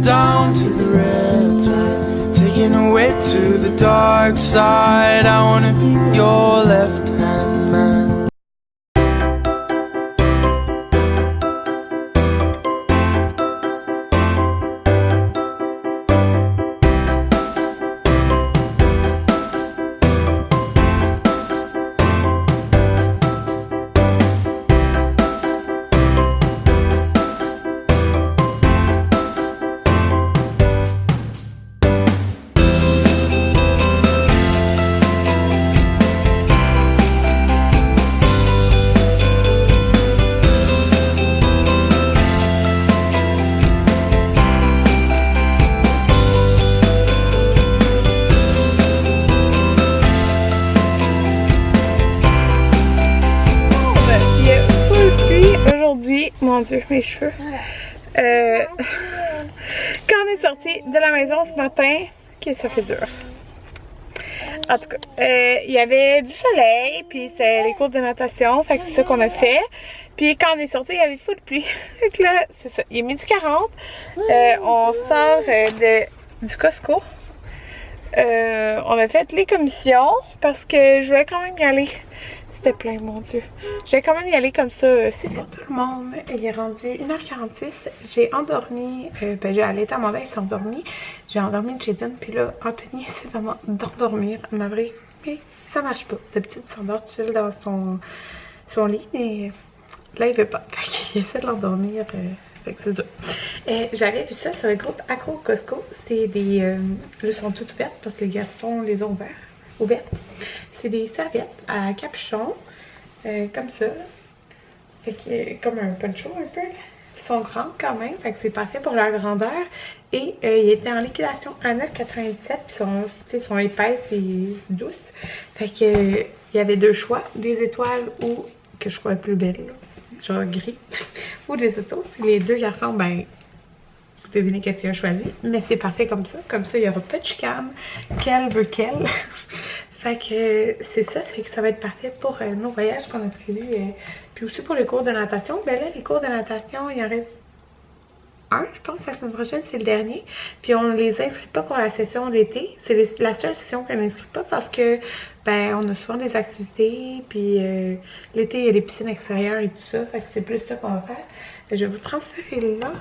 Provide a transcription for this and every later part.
down to the riptide, taking away to the dark side. I wanna be your left hand man. Mon Dieu, mes cheveux. Quand on est sorti de la maison ce matin, ok, ça fait dur. En tout cas, il y avait du soleil, puis c'est les cours de natation, fait que c'est ça qu'on a fait. Puis quand on est sorti, il y avait fou de pluie. Fait que là, c'est ça, il est 12h40. On sort du Costco. On a fait les commissions parce que je voulais quand même y aller. C'était plein, mon Dieu. Je vais quand même y aller comme ça. C'est pour tout le monde. Il est rendu 1h46. J'ai endormi. J'ai allaité à mon verre, il s'est endormi. J'ai endormi Jaden. Puis là, Anthony essaie d'endormir. Elle m'a dit, mais ça marche pas. D'habitude, il s'endort tout seul dans son lit. Mais là, il veut pas. Fait qu'il essaie de l'endormir. Fait que c'est ça. J'avais vu ça sur le groupe Accro Costco. C'est des. Elles sont toutes ouvertes parce que les garçons les ont ouvertes. C'est des serviettes à capuchon, comme ça. Fait que, comme un poncho un peu. Ils sont grandes quand même, fait que c'est parfait pour leur grandeur. Et ils étaient en liquidation à 9,97 puis sont épaisses et douces. Fait que il y avait deux choix, des étoiles ou que je trouvais plus belle, là, genre gris, ou des autos. Puis les deux garçons, ben, vous devinez qu'est-ce qu'ils ont choisi. Mais c'est parfait comme ça. Comme ça, il n'y aura pas de chicane. Quelle veut quelle. Fait que c'est ça, fait que ça va être parfait pour nos voyages qu'on a prévus. Puis aussi pour les cours de natation. Ben là, les cours de natation, il en reste un, je pense, la semaine prochaine, c'est le dernier. Puis on les inscrit pas pour la session d'été. C'est la seule session qu'on n'inscrit pas parce que, ben, on a souvent des activités. Puis l'été, il y a les piscines extérieures et tout ça. Fait que c'est plus ça qu'on va faire. Je vais vous transférer là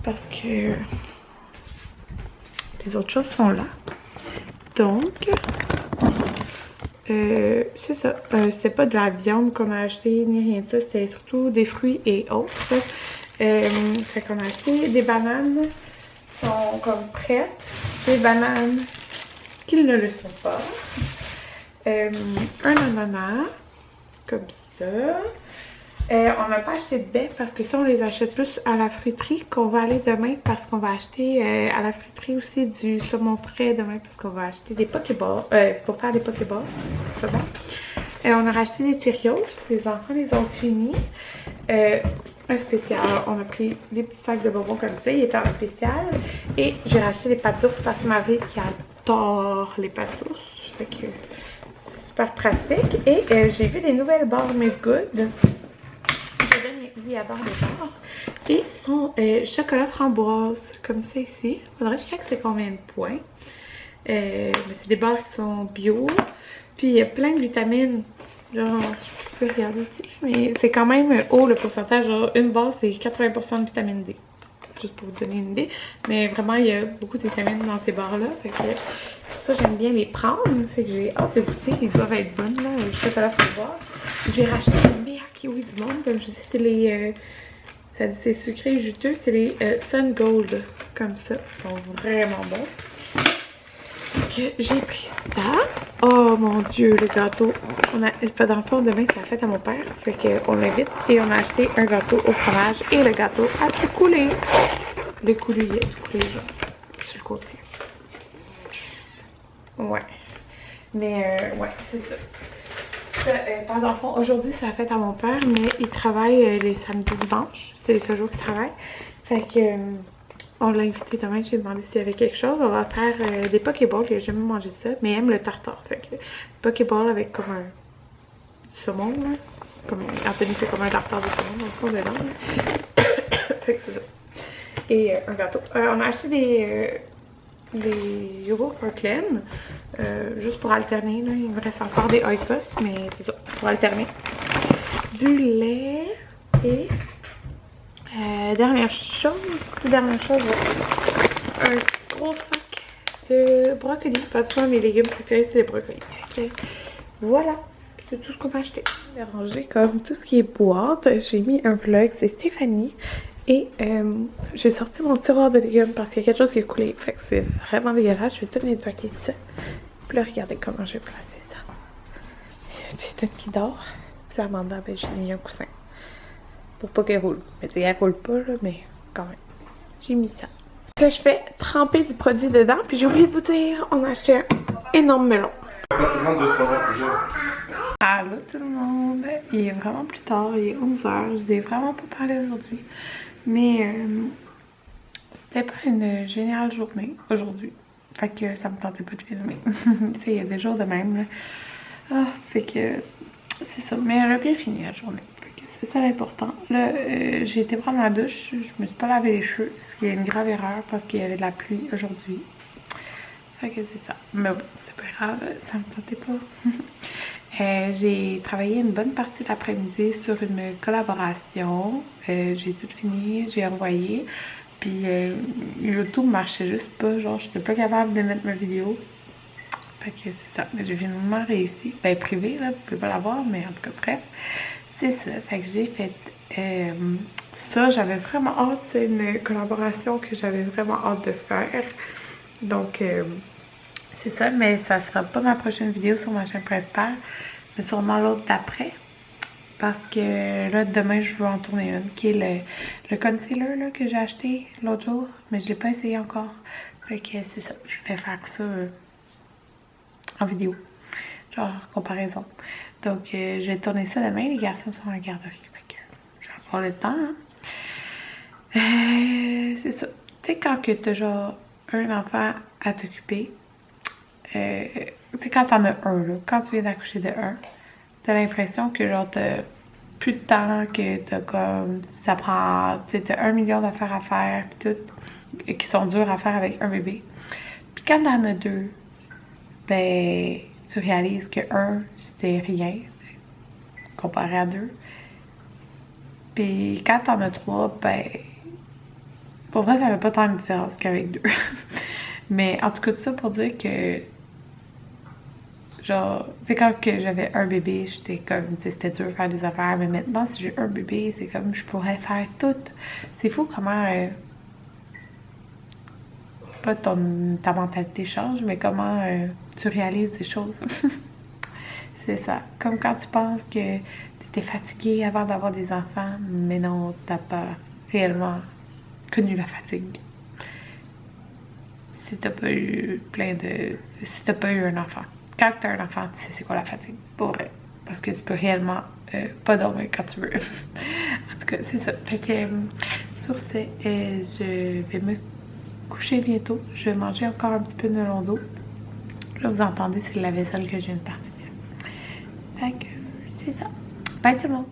parce que les autres choses sont là. Donc, c'est ça. C'était pas de la viande qu'on a acheté ni rien de ça. C'était surtout des fruits et autres. Fait qu'on a acheté des bananes qui sont comme prêtes. Des bananes qui ne le sont pas. Un ananas. Comme ça. On n'a pas acheté de baies parce que ça, on les achète plus à la fruiterie qu'on va aller demain parce qu'on va acheter à la fruiterie aussi du saumon frais demain parce qu'on va acheter des pokéballs pour faire des pokéballs. C'est bon. On a racheté des Cheerios. Les enfants les ont finis. Un spécial. On a pris des petits sacs de bonbons comme ça. Il était en spécial. Et j'ai racheté des pâtes d'ours parce que ma vie qui adore les pâtes d'ours. Fait que c'est super pratique. Et j'ai vu des nouvelles barres Make Good. Lui adore les barres. Et son chocolat framboise, comme ça ici. Faudrait que je check c'est combien de points. Mais c'est des barres qui sont bio. Puis il y a plein de vitamines. Genre, je peux regarder ici. Mais c'est quand même haut le pourcentage. Genre, une barre, c'est 80% de vitamine D. Juste pour vous donner une idée. Mais vraiment, il y a beaucoup de vitamines dans ces barres-là. Fait que pour ça, j'aime bien les prendre. Fait que j'ai hâte de goûter. Ils doivent être bonnes, là. Le chocolat framboise. J'ai racheté les meilleurs kiwis du monde. Comme je dis, c'est les... ça dit c'est sucré et juteux. C'est les Sun Gold. Comme ça. Ils sont vraiment bons. J'ai pris ça. Oh mon Dieu, le gâteau. Dans le fond, demain, c'est la fête à mon père. Fait qu'on l'invite et on a acheté un gâteau au fromage et le gâteau à tout couler. Le coulis, tout couler, genre, sur le côté. Ouais. Mais, ouais, c'est ça. Dans le fond, aujourd'hui, c'est la fête à mon père, mais il travaille les samedis dimanches. C'est les seuls jours qu'il travaille. Fait que... on l'a invité demain, je lui ai demandé s'il y avait quelque chose. On va faire des pokéballs, il n'a jamais mangé ça, mais il aime le tartare. Fait que pokéball avec comme un saumon, là. Comme Anthony fait comme un tartare de saumon dans le fond dedans. Fait que c'est ça. et un gâteau. On a acheté des yogourts Kirkland, juste pour alterner. Là. Il me reste encore des Oikos, mais c'est ça, pour alterner. Du lait et dernière chose, un gros sac de brocolis. Parce que moi, mes légumes préférés, c'est les brocolis. Okay. Voilà, c'est tout ce qu'on a acheté. J'ai rangé comme tout ce qui est boîte. J'ai mis un vlog, c'est Stéphanie. Et j'ai sorti mon tiroir de légumes parce qu'il y a quelque chose qui a coulé. Fait que c'est vraiment dégueulasse. Je vais tout nettoyer ça. Puis là, regardez comment j'ai placé ça. J'ai une qui dort. Puis là, Amanda, ben, j'ai mis un coussin. Pour pas qu'elle roule. Mais tu sais, elle roule pas, là, mais quand même. J'ai mis ça. Là, je fais tremper du produit dedans. Puis j'ai oublié de vous dire, on a acheté un énorme melon. Facilement 2-3 ans plus jeune. Allô tout le monde! Il est vraiment plus tard, il est 11h. Je vous ai vraiment pas parlé aujourd'hui. Mais c'était pas une géniale journée aujourd'hui. Fait que ça me tentait pas de filmer. Tu sais, il y a des jours de même. Là. Ah, fait que c'est ça. Mais elle a bien fini la journée. C'est ça l'important. Là, j'ai été prendre la douche. Je me suis pas lavé les cheveux, ce qui est une grave erreur parce qu'il y avait de la pluie aujourd'hui. Fait que c'est ça. Mais bon, c'est pas grave, ça me tentait pas. J'ai travaillé une bonne partie de l'après-midi sur une collaboration. J'ai tout fini, j'ai envoyé. Puis YouTube marchait juste pas, genre j'étais pas capable de mettre ma vidéo. Fait que c'est ça. J'ai finalement réussi. Ben privé là, vous pouvez pas la voir, mais en tout cas bref. C'est ça. Fait que j'ai fait ça. J'avais vraiment hâte. C'est une collaboration que j'avais vraiment hâte de faire. Donc c'est ça, mais ça sera pas ma prochaine vidéo sur ma chaîne principale, mais sûrement l'autre d'après. Parce que là, demain, je veux en tourner une, qui est le concealer là, que j'ai acheté l'autre jour, mais je l'ai pas essayé encore. Fait que c'est ça, je vais faire ça en vidéo, genre comparaison. Donc, je vais tourner ça demain, les garçons sont en garderie, fait que je vais avoir le temps. Hein. C'est ça, tu sais quand que t'as genre un enfant à t'occuper, tu sais quand t'en as un là, quand tu viens d'accoucher de un, t'as l'impression que genre t'as plus de temps, que t'as comme, ça prend, tu sais, t'as 1 million d'affaires à faire, pis tout, qui sont dures à faire avec un bébé. Puis quand t'en as deux, ben, tu réalises que un, c'était rien, comparé à deux. Puis quand t'en as trois, ben, pour vrai, ça fait pas tant de différence qu'avec deux. Mais en tout cas, tout ça pour dire que genre, tu sais, quand j'avais un bébé, j'étais comme, tu sais, c'était dur de faire des affaires, mais maintenant, si j'ai un bébé, c'est comme, je pourrais faire tout. C'est fou comment, pas ta mentalité change, mais comment tu réalises des choses. C'est ça. Comme quand tu penses que t'étais fatiguée avant d'avoir des enfants, mais non, t'as pas réellement connu la fatigue. Si t'as pas eu si t'as pas eu un enfant. Quand tu as un enfant, tu sais c'est quoi la fatigue, pour vrai. Parce que tu peux réellement pas dormir quand tu veux. En tout cas, c'est ça. Fait que, sur ce, je vais me coucher bientôt. Je vais manger encore un petit peu de melon d'eau. Là, vous entendez, c'est la vaisselle que je viens de partir. Fait que, c'est ça. Bye tout le monde.